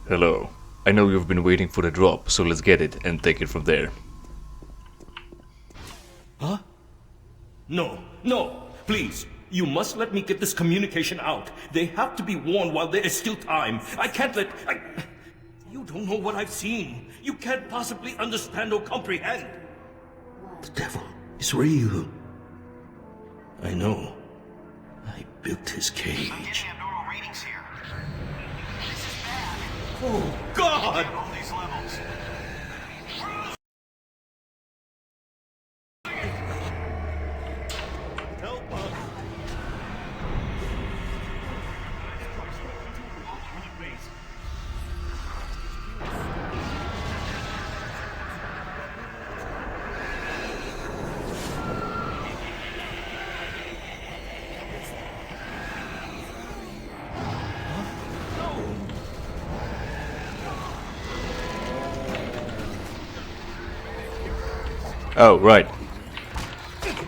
Hello. I know you've been waiting for the drop, so let's get it and take it from there. Huh? No, no, please. You must let me get this communication out. They have to be warned while there is still time. I can't let... You don't know what I've seen. You can't possibly understand or comprehend. The devil is real. I know. I built his cage. I'm getting abnormal readings here. This is bad. Oh, God! All these levels. Help us! Oh, right.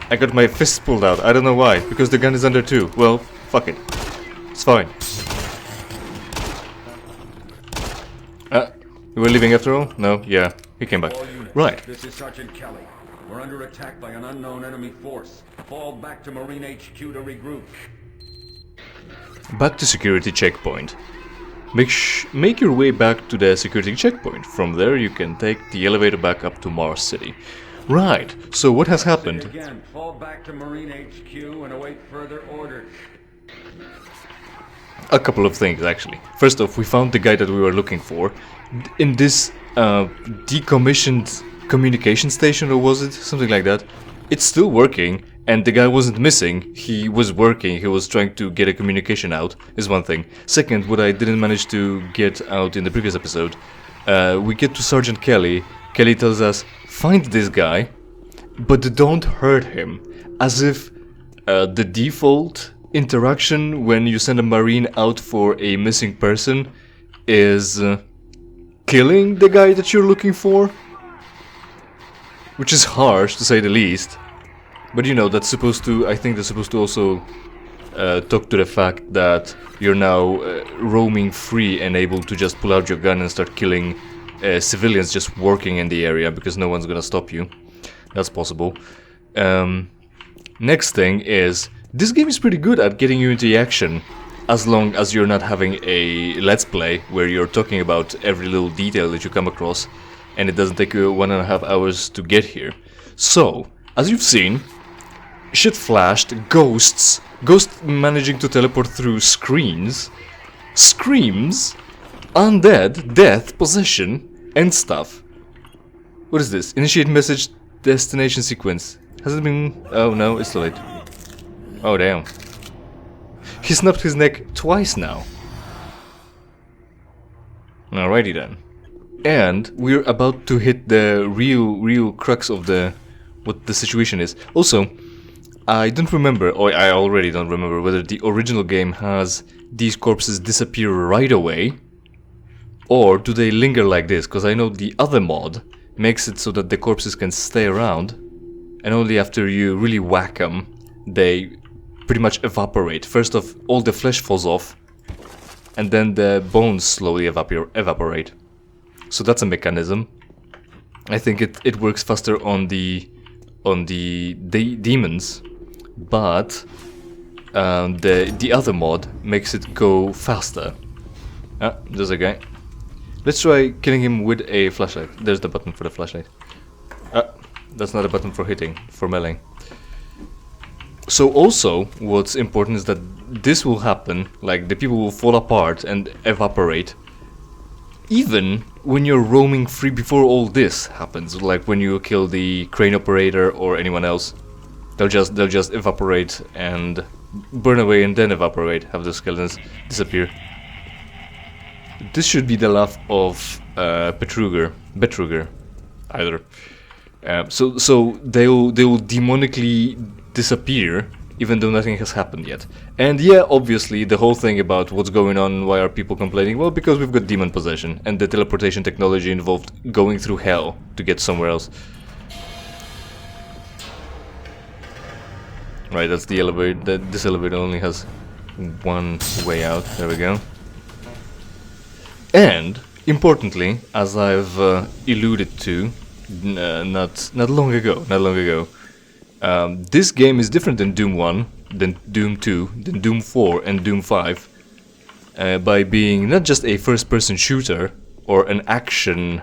I got my fist pulled out. I don't know why. Because the gun is under 2. Well, fuck it. It's fine. You were leaving after all? No? Yeah. He came back. Right. This is Sergeant Kelly. We're under attack by an unknown enemy force. Fall back to Marine HQ to regroup. Back to security checkpoint. Make your way back to the security checkpoint. From there you can take the elevator back up to Mars City. Right, so what has happened? Again, fall back to Marine HQ and await further orders. A couple of things, actually. First off, we found the guy that we were looking for in this decommissioned communication station, or was it? Something like that. It's still working, and the guy wasn't missing. He was working, he was trying to get a communication out, is one thing. Second, what I didn't manage to get out in the previous episode, we get to Sergeant Kelly. Kelly tells us, find this guy, but don't hurt him. As if the default interaction when you send a Marine out for a missing person is killing the guy that you're looking for. Which is harsh, to say the least. But you know, that's supposed to, I think that's supposed to also talk to the fact that you're now roaming free and able to just pull out your gun and start killing civilians just working in the area, because no one's gonna stop you. That's possible. Next thing is, this game is pretty good at getting you into the action, as long as you're not having a let's play where you're talking about every little detail that you come across, and it doesn't take you 1.5 hours to get here. So, as you've seen, shit flashed, ghosts managing to teleport through screens, screams, undead, death, possession, and stuff. What is this? Initiate message destination sequence. Has it been... Oh no, it's too late. Oh damn. He snapped his neck twice now. Alrighty then. And we're about to hit the real crux of what the situation is. Also, I don't remember, or I already don't remember, whether the original game has these corpses disappear right away, or do they linger like this? Because I know the other mod makes it so that the corpses can stay around, and only after you really whack them, they pretty much evaporate. First off, all the flesh falls off, and then the bones slowly evaporate. So that's a mechanism. I think it works faster on the demons, but the other mod makes it go faster. Ah, there's a guy. Let's try killing him with a flashlight. There's the button for the flashlight. Ah, that's not a button for hitting, for melee. So also, what's important is that this will happen, like the people will fall apart and evaporate, even when you're roaming free before all this happens, like when you kill the crane operator or anyone else. They'll just evaporate and burn away and then evaporate, have the skeletons disappear. This should be the laugh of Betruger, either. So they'll demonically disappear, even though nothing has happened yet. And yeah, obviously, the whole thing about what's going on, why are people complaining? Well, because we've got demon possession, and the teleportation technology involved going through hell to get somewhere else. Right, that's the elevator. This elevator only has one way out. There we go. And Importantly, as I've alluded to not long ago, this game is different than Doom 1, than Doom 2, than Doom 4 and Doom 5 by being not just a first-person shooter or an action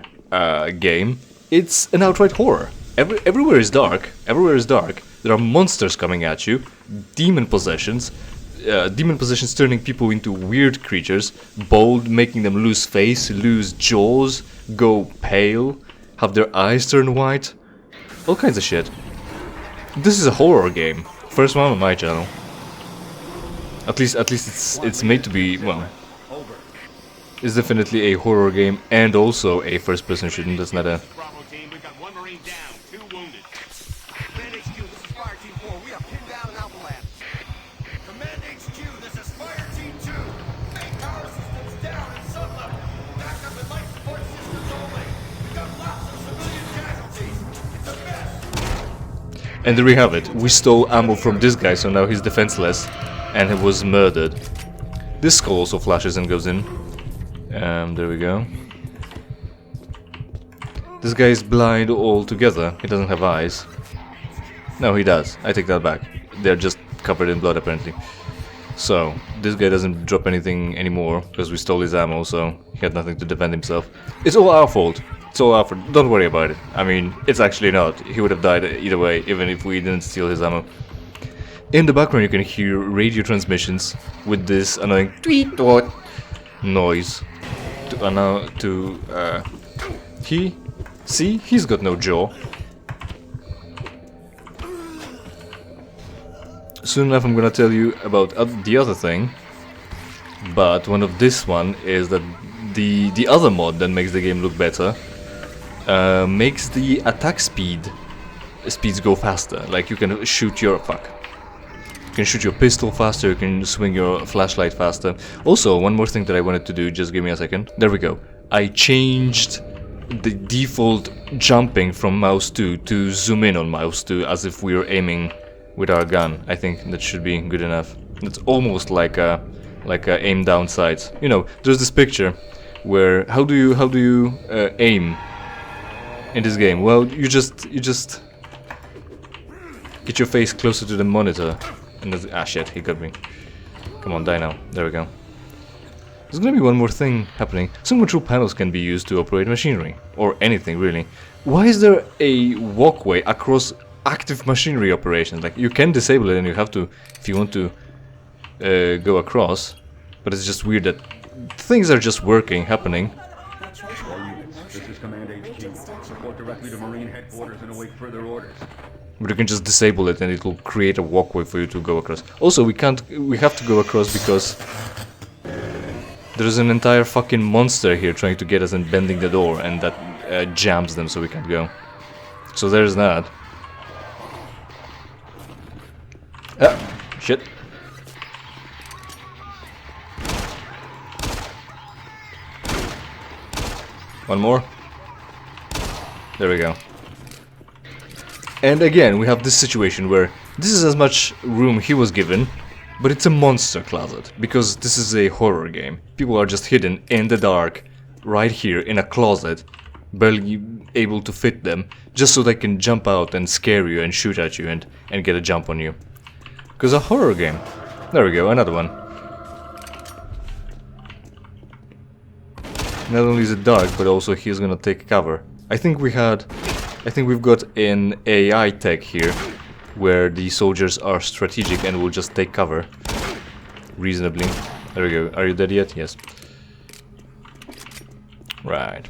game, it's an outright horror. Everywhere is dark. Everywhere is dark. There are monsters coming at you, demon possessions turning people into weird creatures, bold, making them lose face, lose jaws, go pale, have their eyes turn white, all kinds of shit. This is a horror game. First one on my channel. At least it's made to be, well, it's definitely a horror game and also a first-person shooter. That's not a. Bravo team, we've got one Marine down, 2 wounded. Command HQ, this is Fire Team 4. We are pinned down in Alpha Lab. Command HQ, this is Fire Team 2. Main power systems down at some level. Backup and life support systems only. We've got lots of civilian casualties. It's a mess. And there we have it. We stole ammo from this guy, so now he's defenseless, and he was murdered. This skull also flashes and goes in. There we go. This guy is blind altogether. He doesn't have eyes. No, he does. I take that back. They're just covered in blood, apparently. So, this guy doesn't drop anything anymore, because we stole his ammo, so he had nothing to defend himself. It's all our fault. It's all our fault. Don't worry about it. I mean, it's actually not. He would have died either way, even if we didn't steal his ammo. In the background you can hear radio transmissions with this annoying tweet-tot noise. He's got no jaw. Soon enough I'm gonna tell you about the other thing, but one of this one is that the other mod that makes the game look better makes the attack speeds go faster. Like you can shoot your You can shoot your pistol faster, you can swing your flashlight faster. Also, one more thing that I wanted to do, just give me a second. There we go. I changed the default jumping from mouse 2 to zoom in on mouse 2 as if we were aiming with our gun. I think that should be good enough. It's almost like a aim down sights. You know, there's this picture where how do you aim in this game? Well, you just get your face closer to the monitor. And shit, he got me. Come on, die now. There we go. There's gonna be one more thing happening. Some control panels can be used to operate machinery. Or anything, really. Why is there a walkway across active machinery operations? Like, you can disable it and you have to, if you want to go across. But it's just weird that things are just working, happening. All units, this is Command HQ. Report directly to Marine headquarters and await further orders. But you can just disable it and it will create a walkway for you to go across. Also, we have to go across because there's an entire fucking monster here trying to get us and bending the door, and that jams them so we can't go. So there's that. Ah, shit. One more. There we go. And again, we have this situation where this is as much room he was given, but it's a monster closet, because this is a horror game. People are just hidden in the dark, right here in a closet, barely able to fit them, just so they can jump out and scare you and shoot at you and get a jump on you. Because a horror game. There we go, another one. Not only is it dark, but also he's gonna take cover. I think we've got an AI tech here, where the soldiers are strategic and will just take cover. Reasonably. There we go. Are you dead yet? Yes. Right.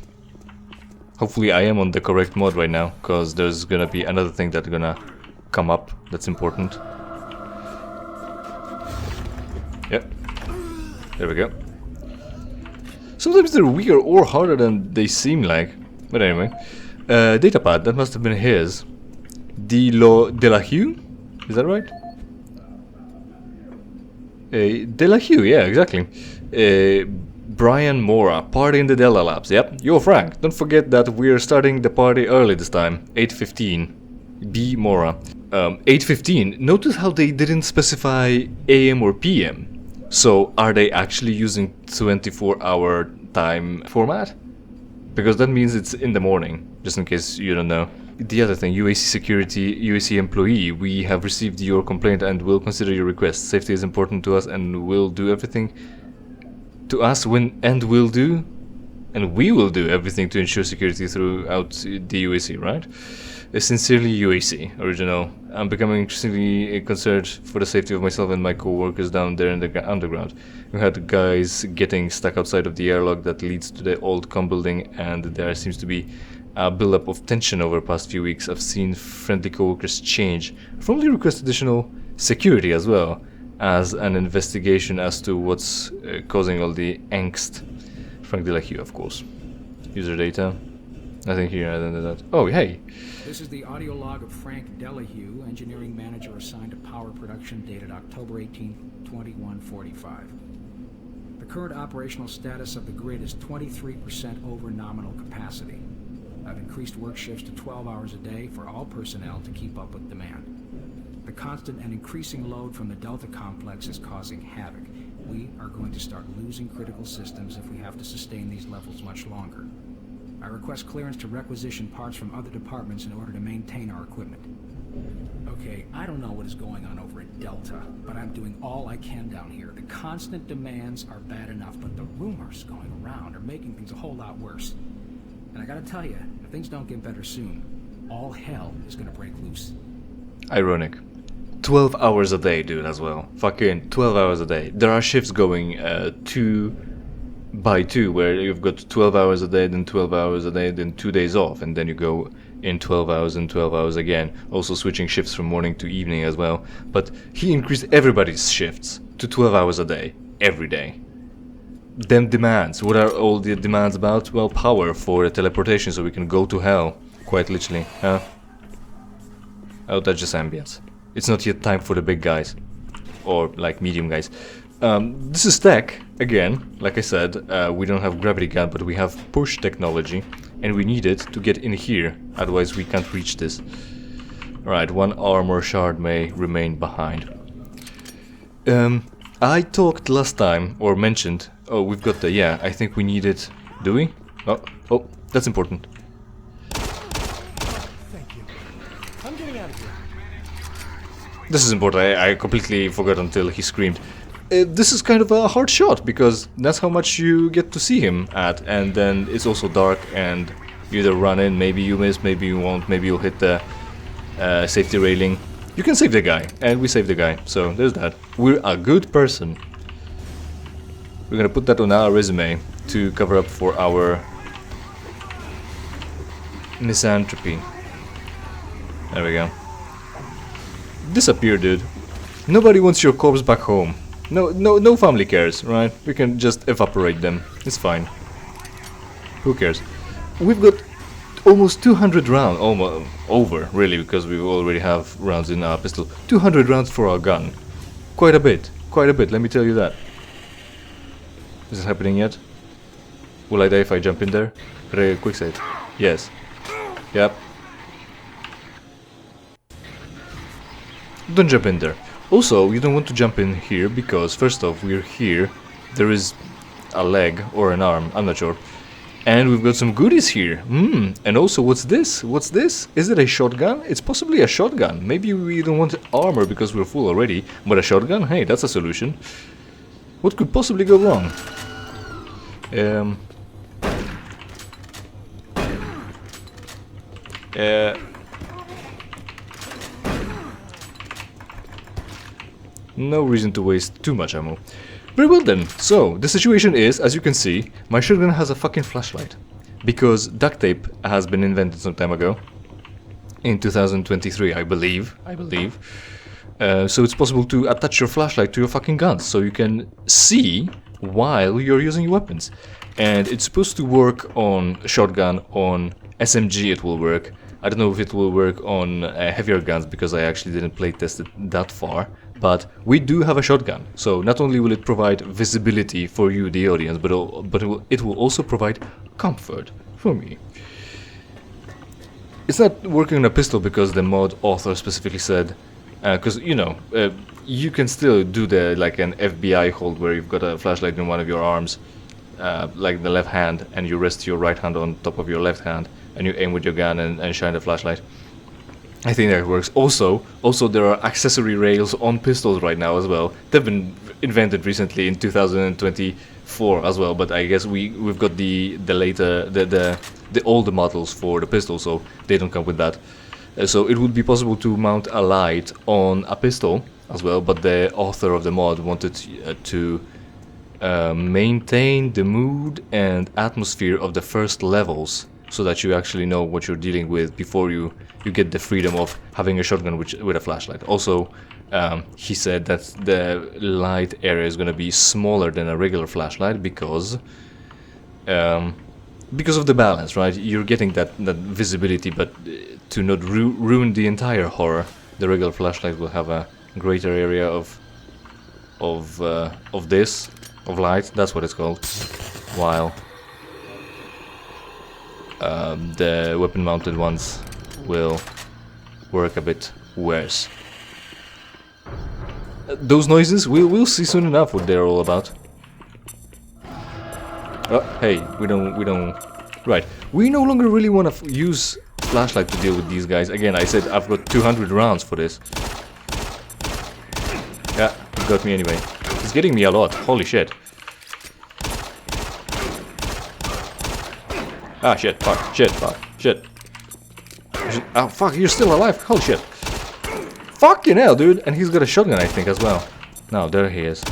Hopefully I am on the correct mod right now, because there's gonna be another thing that's gonna come up that's important. Yep. There we go. Sometimes they're weaker or harder than they seem like. But anyway. Datapad, that must have been his. De La Hue? Is that right? De La Hue, yeah, exactly. Brian Mora, party in the Della Labs. Yep, yo Frank, don't forget that we're starting the party early this time. 8:15. B Mora. 8:15. Notice how they didn't specify AM or PM. So, are they actually using 24-hour time format? because that means it's in the morning, just in case you don't know. The other thing, UAC security, UAC employee, we have received your complaint and will consider your request. Safety is important to us and will do everything to us and we will do everything to ensure security throughout the UAC, right? Sincerely, UAC, original. I'm becoming increasingly concerned for the safety of myself and my co-workers down there in the underground. We had guys getting stuck outside of the airlock that leads to the old com building, and there seems to be a build-up of tension over the past few weeks. I've seen friendly co-workers change. I formally request additional security as well as an investigation as to what's causing all the angst. Frankly, like you, of course. User data. Nothing here other than that. Oh, hey. This is the audio log of Frank Delahue, engineering manager assigned to power production, dated October 18, 2145. The current operational status of the grid is 23% over nominal capacity. I've increased work shifts to 12 hours a day for all personnel to keep up with demand. The constant and increasing load from the Delta complex is causing havoc. We are going to start losing critical systems if we have to sustain these levels much longer. I request clearance to requisition parts from other departments in order to maintain our equipment. Okay, I don't know what is going on over at Delta, but I'm doing all I can down here. The constant demands are bad enough, but the rumors going around are making things a whole lot worse. And I gotta tell you, if things don't get better soon, all hell is gonna break loose. Ironic. 12 hours a day, dude, as well. Fucking 12 hours a day. There are shifts going 2 by 2, where you've got 12 hours a day, then 12 hours a day, then 2 days off, and then you go in 12 hours and 12 hours again. Also switching shifts from morning to evening as well. But he increased everybody's shifts to 12 hours a day, every day. Them demands. What are all the demands about? Well, power for teleportation so we can go to hell. Quite literally, huh? Oh, that's just ambience. It's not yet time for the big guys. Or, like, medium guys. This is tech, again, like I said, we don't have gravity gun, but we have push technology, and we need it to get in here, otherwise we can't reach this. Alright, one armor shard may remain behind. I talked last time, or mentioned, oh, we've got the, yeah, I think we need it, do we? Oh, that's important. Thank you. I'm getting out of here. This is important, I completely forgot until he screamed. This is kind of a hard shot, because that's how much you get to see him at, and then it's also dark, and you either run in, maybe you miss, maybe you won't, maybe you'll hit the safety railing. You can save the guy, and we saved the guy, so there's that. We're a good person. We're gonna put that on our resume to cover up for our misanthropy. There we go. Disappear, dude. Nobody wants your corpse back home. No family cares, right? We can just evaporate them. It's fine. Who cares? We've got almost 200 rounds, almost over, really, because we already have rounds in our pistol. 200 rounds for our gun. Quite a bit, let me tell you that. Is it happening yet? Will I die if I jump in there? Quick save. Yes. Yep. Don't jump in there. Also, you don't want to jump in here because, first off, we're here. There is a leg or an arm, I'm not sure. And we've got some goodies here. And also, what's this? What's this? Is it a shotgun? It's possibly a shotgun. Maybe we don't want armor because we're full already. But a shotgun? Hey, that's a solution. What could possibly go wrong? No reason to waste too much ammo. Very well then, so the situation is, as you can see, my shotgun has a fucking flashlight. Because duct tape has been invented some time ago. In 2023, I believe. So it's possible to attach your flashlight to your fucking guns, so you can see while you're using your weapons. And it's supposed to work on shotgun, on SMG it will work. I don't know if it will work on heavier guns, because I actually didn't play test it that far. But we do have a shotgun, so not only will it provide visibility for you, the audience, but it will also provide comfort for me. It's not working on a pistol because the mod author specifically said, because you know, you can still do the like an FBI hold where you've got a flashlight in one of your arms, like the left hand, and you rest your right hand on top of your left hand, and you aim with your gun and shine the flashlight. I think that works. Also there are accessory rails on pistols right now as well. They've been invented recently in 2024 as well, but I guess we've got the later the older models for the pistol, so they don't come with that. So it would be possible to mount a light on a pistol as well, but the author of the mod wanted to maintain the mood and atmosphere of the first levels, so that you actually know what you're dealing with before you get the freedom of having a shotgun with a flashlight. Also, he said that the light area is going to be smaller than a regular flashlight because of the balance, right? You're getting that visibility, but to not ruin the entire horror, the regular flashlight will have a greater area of light. That's what it's called. While the weapon-mounted ones will work a bit worse. Those noises, we'll see soon enough what they're all about. Oh, hey, we don't. Right, we no longer really want to use flashlight to deal with these guys. Again, I said I've got 200 rounds for this. Yeah, it got me anyway. It's getting me a lot. Holy shit. Ah, shit, fuck, shit, fuck, shit. Oh, fuck, you're still alive. Holy shit. Fucking hell, dude. And he's got a shotgun, I think, as well. No, there he is.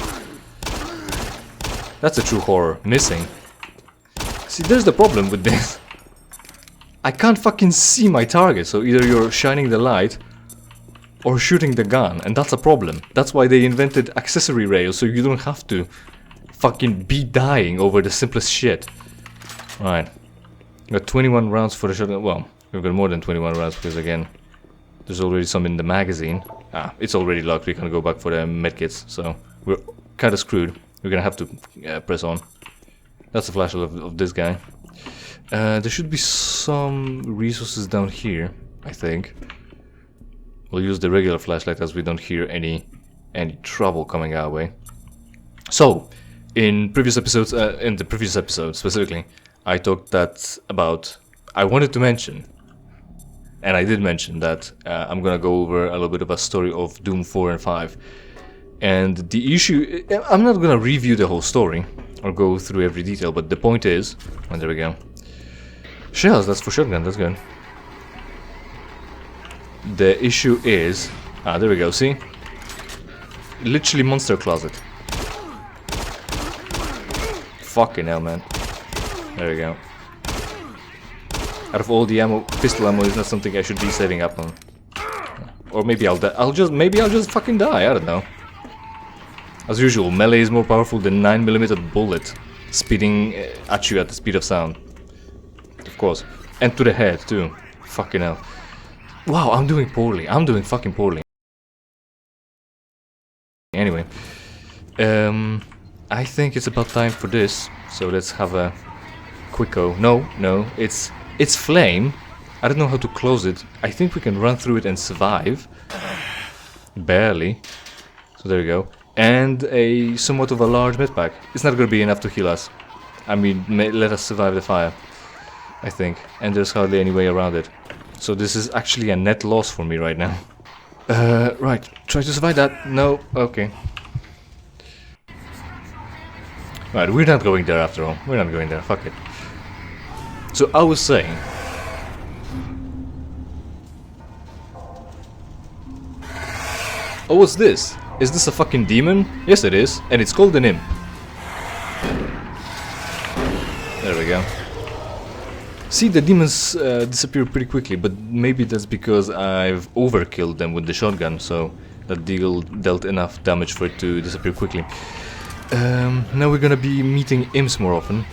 That's a true horror. Missing. See, there's the problem with this. I can't fucking see my target, so either you're shining the light or shooting the gun, and that's a problem. That's why they invented accessory rails, so you don't have to fucking be dying over the simplest shit. Right. Got 21 rounds for the shotgun. Well, we've got more than 21 rounds because, again, there's already some in the magazine. Ah, it's already locked. We can't go back for the medkits, so we're kind of screwed. We're gonna have to press on. That's the flashlight of this guy. There should be some resources down here, I think. We'll use the regular flashlight as we don't hear any trouble coming our way. So, in previous episodes, in the previous episode specifically, I talked I wanted to mention, and I did mention that I'm gonna go over a little bit of a story of Doom 4 and 5. And the issue, I'm not gonna review the whole story or go through every detail, but the point is, and there we go. Shells, that's for shotgun, that's good. The issue is, there we go, see? Literally monster closet. Fucking hell, man. There we go. Out of all the ammo, pistol ammo is not something I should be saving up on. Or maybe I'll just fucking die, I don't know. As usual, melee is more powerful than 9mm bullet, speeding at you at the speed of sound. Of course. And to the head, too. Fucking hell. Wow, I'm doing poorly. I'm doing fucking poorly. Anyway. I think it's about time for this. So let's have a quicko. No, it's flame. I don't know how to close it. I think we can run through it and survive. Barely. So there we go. And a somewhat of a large medpack. It's not gonna be enough to heal us. I mean, let us survive the fire, I think. And there's hardly any way around it. So this is actually a net loss for me right now. Right, try to survive that. No, okay. Right, we're not going there after all. We're not going there, fuck it. So I was saying... Oh, what's this? Is this a fucking demon? Yes it is, and it's called an imp. There we go. See, the demons disappear pretty quickly, but maybe that's because I've overkilled them with the shotgun, so that dealt enough damage for it to disappear quickly. Now we're gonna be meeting imps more often.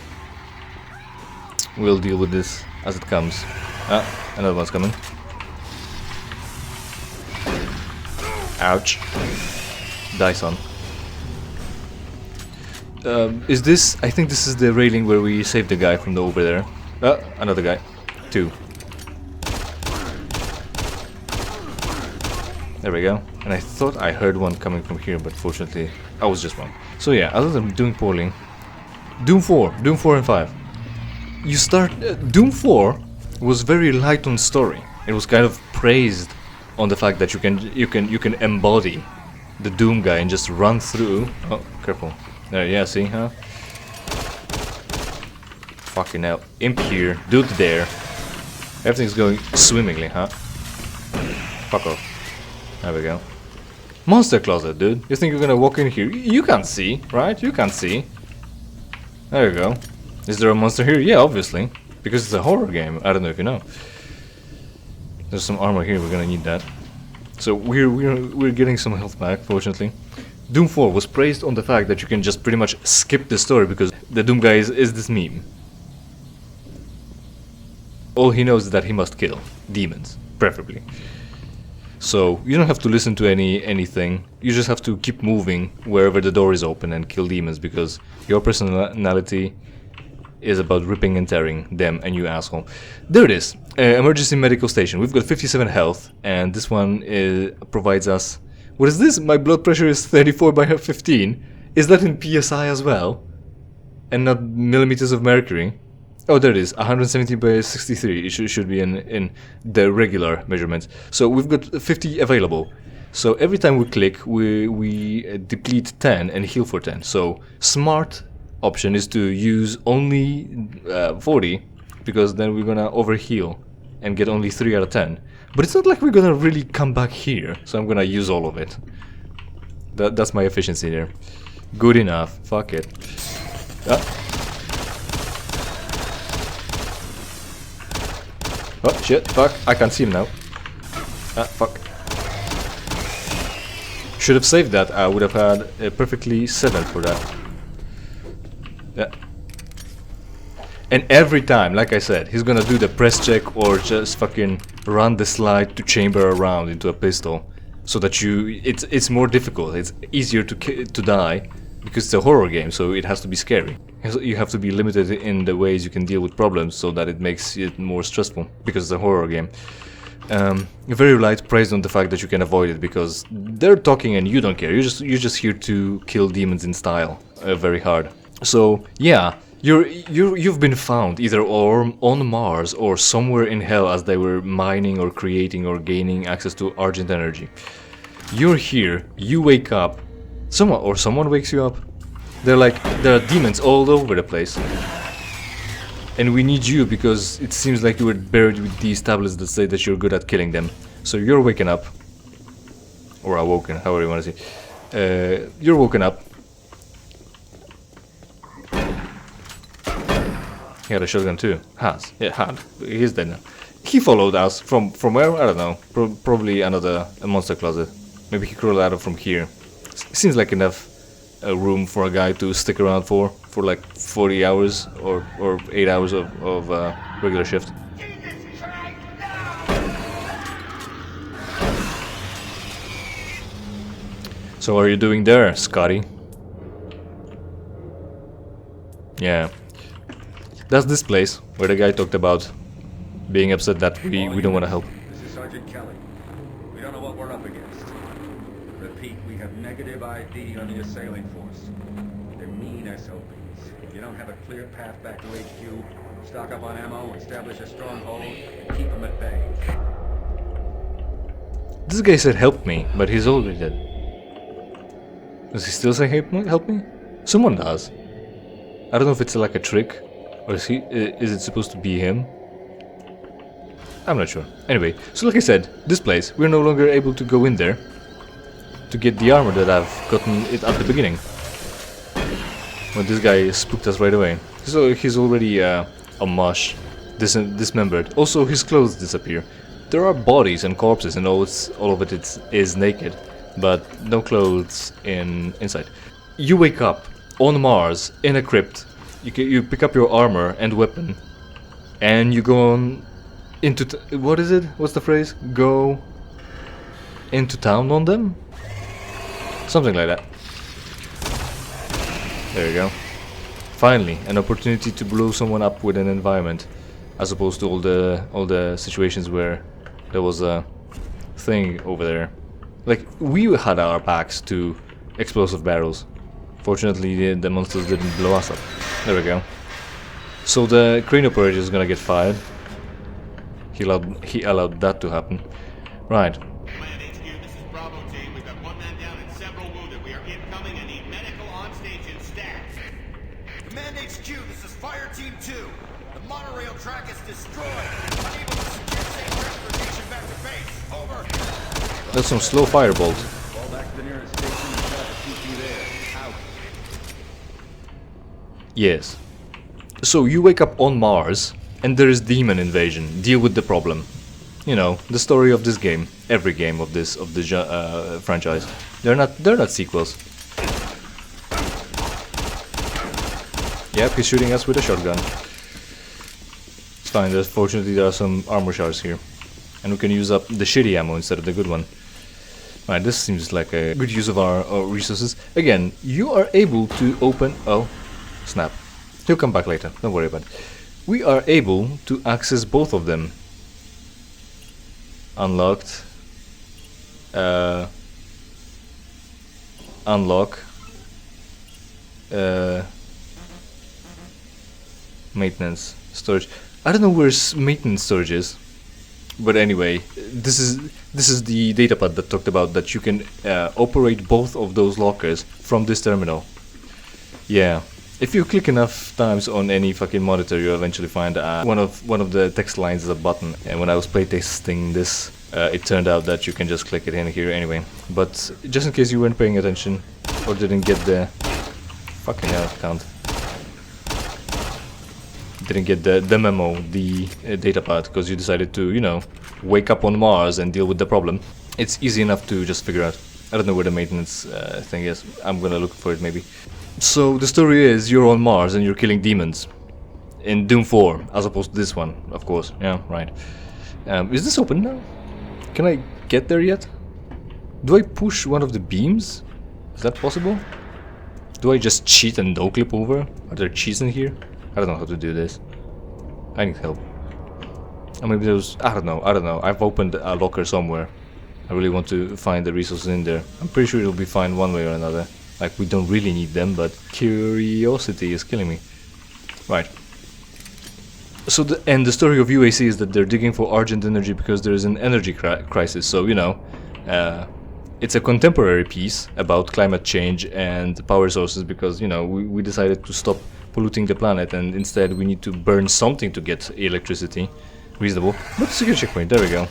We'll deal with this as it comes. Ah, another one's coming. Ouch. Die, son. Is this... I think this is the railing where we saved the guy from the over there. Another guy. 2. There we go. And I thought I heard one coming from here, but fortunately I was just wrong. So yeah, other than doing poorly, Doom 4, Doom 4 and 5. You start... Doom 4 was very light on story. It was kind of praised on the fact that you can embody the Doom guy and just run through. Oh, careful. There, yeah, see, huh? Fucking hell. Imp here, dude there. Everything's going swimmingly, huh? Fuck off. There we go. Monster closet, dude. You think you're gonna walk in here? You can't see, right? You can't see. There you go. Is there a monster here? Yeah, obviously. Because it's a horror game. I don't know if you know. There's some armor here, we're gonna need that. So we're getting some health back, fortunately. Doom 4 was praised on the fact that you can just pretty much skip the story because the Doom guy is this meme. All he knows is that he must kill demons, preferably. So you don't have to listen to anything. You just have to keep moving wherever the door is open and kill demons because your personality is about ripping and tearing them and you asshole. There it is. Emergency medical station. We've got 57 health and this one provides us... What is this? My blood pressure is 34 by 15. Is that in PSI as well? And not millimeters of mercury? Oh, there it is. 170 by 63. It should be in the regular measurements. So we've got 50 available. So every time we click, we deplete 10 and heal for 10. So smart option is to use only 40 because then we're gonna overheal and get only 3 out of 10. But it's not like we're gonna really come back here, so I'm gonna use all of it. That's my efficiency there. Good enough. Fuck it. Oh shit, fuck, I can't see him now. Fuck. Should have saved that, I would have had a perfectly 7 for that. Yeah. And every time, like I said, he's gonna do the press check or just fucking run the slide to chamber around into a pistol. So that it's more difficult, it's easier to die. Because it's a horror game, so it has to be scary. You have to be limited in the ways you can deal with problems so that it makes it more stressful, because it's a horror game. Very light praised on the fact that you can avoid it, because they're talking and you don't care. You're just here to kill demons in style, very hard. So yeah, you've been found either on Mars or somewhere in hell as they were mining or creating or gaining access to Argent energy. You're here, you wake up. Someone wakes you up. There are demons all over the place. And we need you because it seems like you were buried with these tablets that say that you're good at killing them. So you're waking up. Or awoken, however you want to say. You're woken up. He had a shotgun too. Had. He's dead now. He followed us from where? I don't know. Probably a monster closet. Maybe he crawled out from here. Seems like enough room for a guy to stick around for like 40 hours or 8 hours of regular shift. So what are you doing there, Scotty? Yeah. That's this place where the guy talked about being upset that we don't want to help. This is Sergeant Kelly. We don't know what we're up against. Repeat, we have negative ID on the assailing force. They're mean SOBs. You don't have a clear path back to HQ. Stock up on ammo, establish a stronghold, and keep them at bay. This guy said help me, but he's already dead. Does he still say help me? Someone does. I don't know if it's like a trick, or is it supposed to be him? I'm not sure. Anyway, so like I said, this place, we're no longer able to go in there to get the armor that I've gotten it at the beginning. When this guy spooked us right away. So he's already a mush, dismembered. Also, his clothes disappear. There are bodies and corpses and all of it is naked, but no clothes inside. You wake up on Mars in a crypt. You pick up your armor and weapon, and you go on into what is it? What's the phrase? Go into town on them? Something like that. There you go. Finally, an opportunity to blow someone up with an environment, as opposed to all the situations where there was a thing over there. Like, we had our backs to explosive barrels. Fortunately, the monsters didn't blow us up. There we go. So the crane operator is gonna get fired. He allowed that to happen. Right. Command HQ, this is Bravo team. We've got one man down and several wounded. We are incoming and need medical on stage in stat. Command HQ, this is Fire Team 2. The monorail track is destroyed. Unable to secure safe transportation back to base. Over. That's some slow firebolt. Fall back to the nearest station and try to keep you there. Out. Yes. So you wake up on Mars and there is demon invasion. Deal with the problem. You know, the story of this game. Every game of this franchise. They're not sequels. Yep, he's shooting us with a shotgun. It's fine. Fortunately, there are some armor shards here, and we can use up the shitty ammo instead of the good one. Right, this seems like a good use of our resources. Again, you are able to open... Oh, snap. He'll come back later, don't worry about it. We are able to access both of them. Unlocked. Unlock. Maintenance. Storage. I don't know where maintenance storage is. But anyway, this is the datapad that talked about that you can operate both of those lockers from this terminal. Yeah, if you click enough times on any fucking monitor, you eventually find one of the text lines is a button. And when I was playtesting this, it turned out that you can just click it in here anyway. But just in case you weren't paying attention or didn't get the fucking hell count. Didn't get the memo, the datapad, because you decided to, you know, wake up on Mars and deal with the problem. It's easy enough to just figure out. I don't know where the maintenance thing is. I'm gonna look for it maybe. So the story is you're on Mars and you're killing demons in Doom 4, as opposed to this one, of course. Yeah, right. Is this open now? Can I get there yet? Do I push one of the beams? Is that possible? Do I just cheat and no-clip over? Are there cheats in here? I don't know how to do this. I need help. Or maybe there's... I don't know. I've opened a locker somewhere. I really want to find the resources in there. I'm pretty sure it'll be fine one way or another. Like, we don't really need them, but curiosity is killing me. Right. So, the story of UAC is that they're digging for Argent energy because there is an energy crisis. So, you know, it's a contemporary piece about climate change and power sources because, you know, we decided to stop polluting the planet and instead we need to burn something to get electricity. Reasonable. But secure checkpoint, there we go.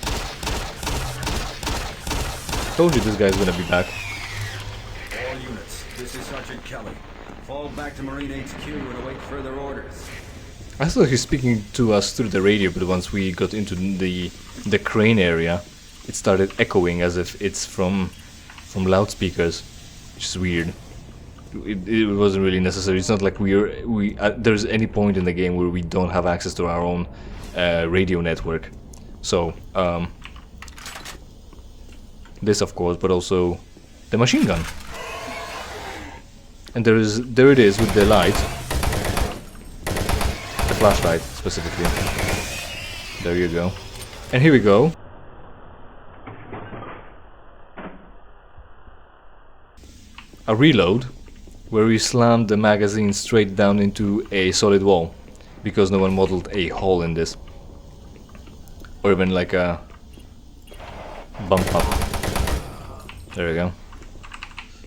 Told you this guy's gonna be back. All units, this is Sergeant Kelly. Fall back to Marine HQ and await further orders. I thought he was speaking to us through the radio, but once we got into the crane area, it started echoing as if it's from loudspeakers, which is weird. It wasn't really necessary. It's not like there's any point in the game where we don't have access to our own radio network. So this of course, but also the machine gun. And there it is with the light, the flashlight specifically. There you go. And here we go. A reload, where we slammed the magazine straight down into a solid wall, because no one modeled a hole in this. Or even like a bump up. There we go.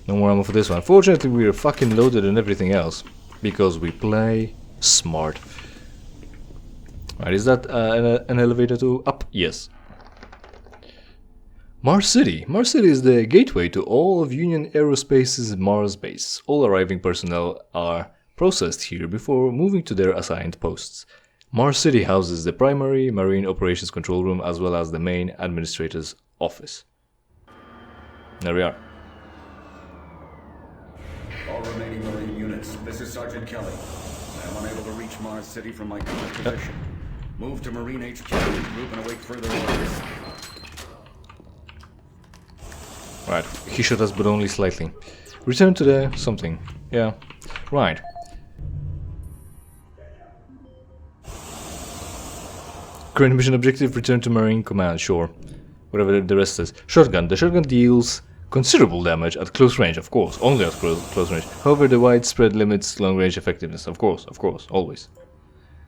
No more ammo for this one. Fortunately, we are fucking loaded and everything else, because we play smart. Right, is that an elevator to up? Yes. Mars City. Mars City is the gateway to all of Union Aerospace's Mars base. All arriving personnel are processed here before moving to their assigned posts. Mars City houses the primary Marine Operations Control Room as well as the main administrator's office. There we are. All remaining Marine units, this is Sergeant Kelly. I am unable to reach Mars City from my current position. Move to Marine HQ, regroup and await further orders. Right, he shot us but only slightly. Return to the something. Yeah, right. Current mission objective, return to Marine Command, sure. Whatever the rest is. Shotgun. The shotgun deals considerable damage at close range, of course, only at close range. However, the widespread limits long range effectiveness, of course, always.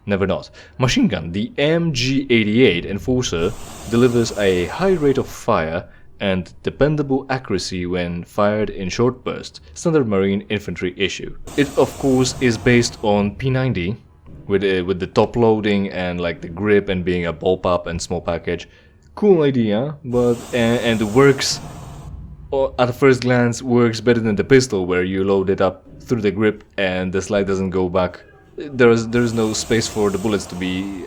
Never not. Machine gun, the MG88 Enforcer delivers a high rate of fire and dependable accuracy when fired in short bursts, standard marine infantry issue. It of course is based on P90 with the top loading and like the grip and being a bullpup and small package. Cool idea, but and it works at first glance works better than the pistol where you load it up through the grip and the slide doesn't go back. There is no space for the bullets to be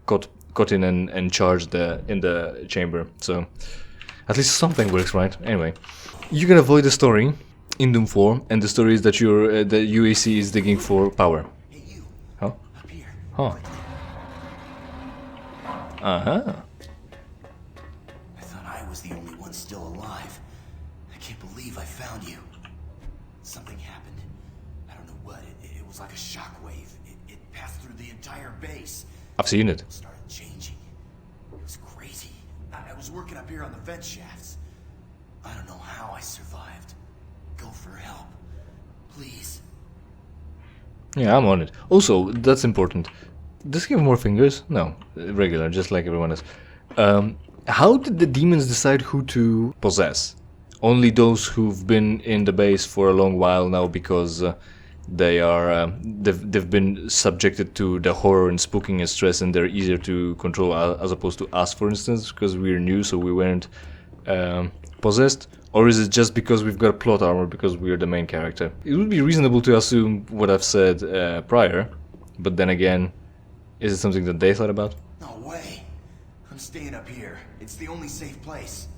caught in and charged in the chamber. So at least something works, right? Anyway, you can avoid the story in Doom 4, and the story is that the UAC is digging for power. Hey, you. Huh? Up here. Huh. Uh-huh. I thought I was the only one still alive. I can't believe I found you. Something happened. I don't know what. It was like a shockwave. It passed through the entire base. I've seen it. It started changing. It was crazy. I was working up here on the vent shafts. I don't know how I survived. Go for help. Please. Yeah, I'm on it. Also, that's important. Does he have more fingers? No, regular, just like everyone else. How did the demons decide who to possess? Only those who've been in the base for a long while now, because they've been subjected to the horror and spooking and stress, and they're easier to control as opposed to us, for instance, because we're new, so we weren't possessed. Or is it just because we've got plot armor because we're the main character? It would be reasonable to assume what I've said prior, but then again, is it something that they thought about? No way. I'm staying up here. It's the only safe place.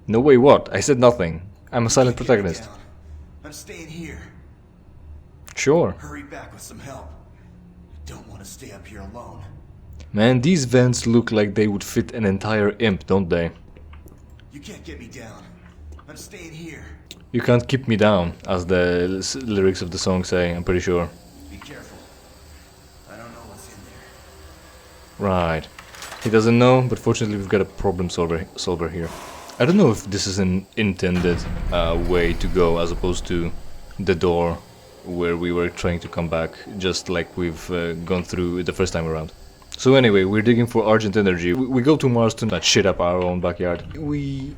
No way what? I said nothing. I'm a silent Get me protagonist. down. I'm staying here. Sure. Hurry back with some help. I don't want to stay up here alone. Man, these vents look like they would fit an entire imp, don't they? You can't get me down. I'm staying here. You can't keep me down, as the lyrics of the song say, I'm pretty sure. Be careful. I don't know what's in there. Right. He doesn't know, but fortunately we've got a problem solver here. I don't know if this is an intended way to go, as opposed to the door where we were trying to come back, just like we've gone through the first time around. So anyway, we're digging for Argent Energy. We go to Mars to not shit up our own backyard. We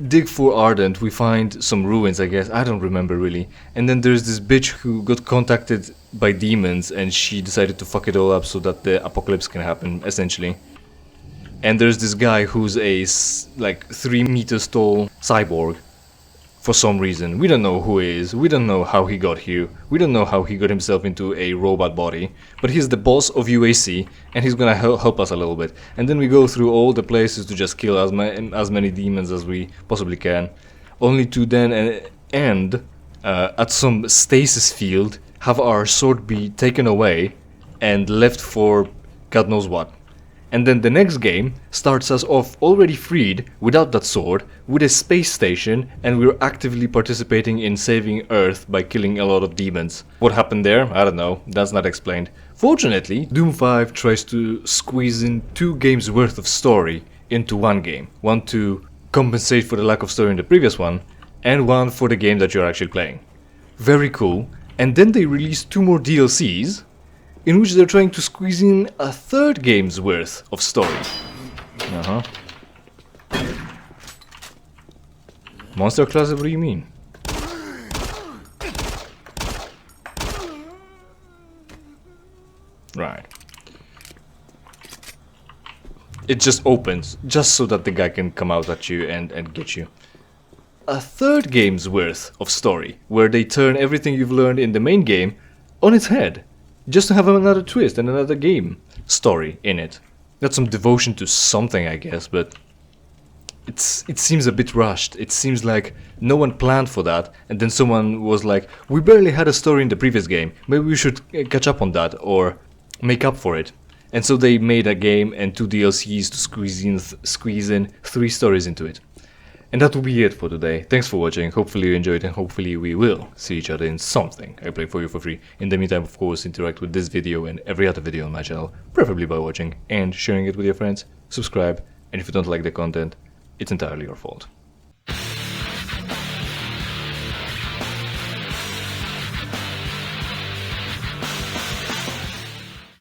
dig for Ardent, we find some ruins, I guess, I don't remember really. And then there's this bitch who got contacted by demons and she decided to fuck it all up so that the apocalypse can happen, essentially. And there's this guy who's a like 3 meters tall cyborg. For some reason, we don't know who he is, we don't know how he got here, we don't know how he got himself into a robot body, but he's the boss of UAC and he's gonna help us a little bit. And then we go through all the places to just kill as many demons as we possibly can, only to then end at some stasis field, have our sword be taken away and left for God knows what. And then the next game starts us off already freed, without that sword, with a space station, and we're actively participating in saving Earth by killing a lot of demons. What happened there? I don't know, that's not explained. Fortunately, Doom 5 tries to squeeze in 2 games worth of story into one game. One to compensate for the lack of story in the previous one, and one for the game that you're actually playing. Very cool. And then they released 2 more DLCs, in which they're trying to squeeze in a 3rd game's worth of story. Monster class, what do you mean? Right. It just opens, just so that the guy can come out at you and get you. A 3rd game's worth of story, where they turn everything you've learned in the main game on its head. Just to have another twist and another game story in it. That's some devotion to something, I guess, but it seems a bit rushed. It seems like no one planned for that, and then someone was like, we barely had a story in the previous game, maybe we should catch up on that, or make up for it. And so they made a game and 2 DLCs to squeeze in 3 stories into it. And that will be it for today. Thanks for watching, hopefully you enjoyed and hopefully we will see each other in something I play for you for free. In the meantime, of course, interact with this video and every other video on my channel, preferably by watching and sharing it with your friends. Subscribe, and if you don't like the content, it's entirely your fault.